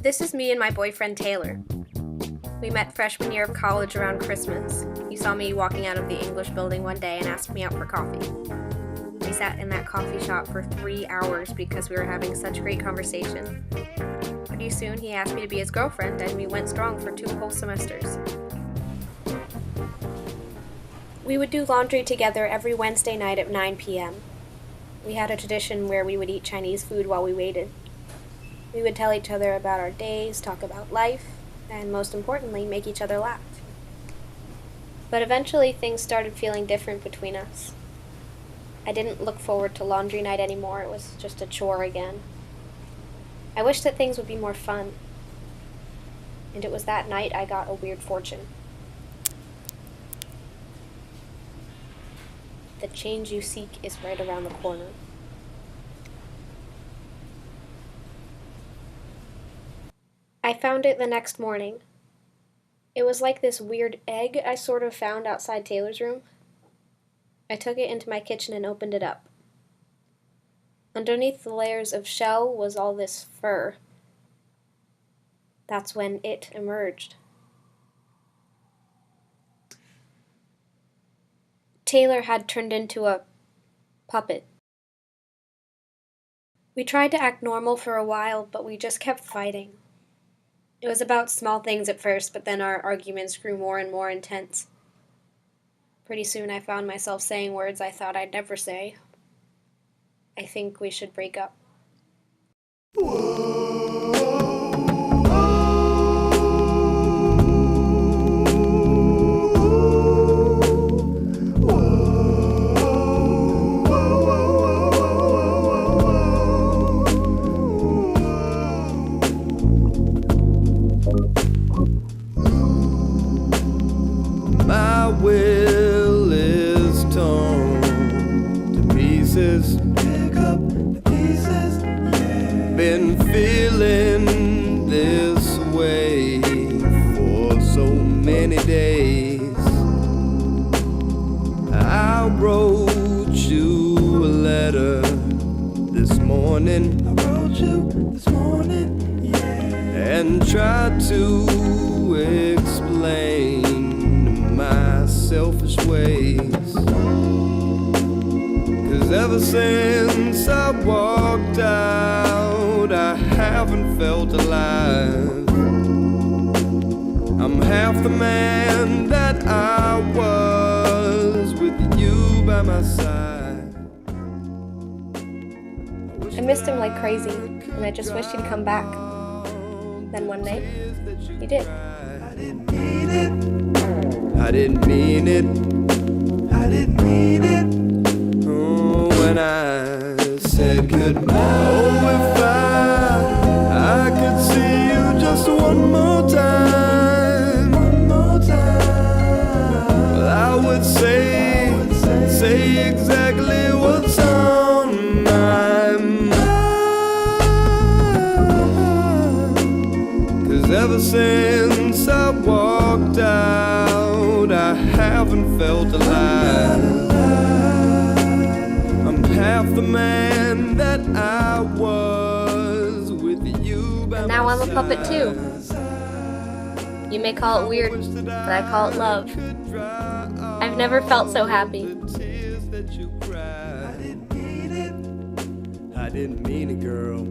This is me and my boyfriend Taylor. We met freshman year of college around Christmas. He saw me walking out of the English building one day and asked me out for coffee. We sat in that coffee shop for 3 hours because we were having such great conversation. Pretty soon he asked me to be his girlfriend and we went strong for 2 whole semesters. We would do laundry together every Wednesday night at 9 p.m. We had a tradition where we would eat Chinese food while we waited. We would tell each other about our days, talk about life, and most importantly, make each other laugh. But eventually things started feeling different between us. I didn't look forward to laundry night anymore, it was just a chore again. I wished that things would be more fun. And it was that night I got a weird fortune. The change you seek is right around the corner. I found it the next morning. It was like this weird egg I sort of found outside Taylor's room. I took it into my kitchen and opened it up. Underneath the layers of shell was all this fur. That's when it emerged. Taylor had turned into a puppet. We tried to act normal for a while, but we just kept fighting. It was about small things at first, but then our arguments grew more and more intense. Pretty soon I found myself saying words I thought I'd never say. I think we should break up. My will is torn to pieces. Pick up the pieces. Yeah. Been feeling this way for so many days. I wrote you a letter this morning. And tried to explain my selfish ways. 'Cause ever since I walked out, I haven't felt alive. I'm half the man that I was with you by my side. I missed him like crazy, and I just wished he'd come back. Then one day, he did. I didn't mean it. I didn't mean it. I didn't mean it. Oh, when I said goodbye. Oh, if I could see you just one more time. One more time. Well, I would say exactly what's on my mind. Ever since I walked out, I haven't felt alive. I'm half the man that I was with you by And now my I'm a puppet too. You may call it weird, but I call it love. I've never felt so happy. I didn't mean it, girl.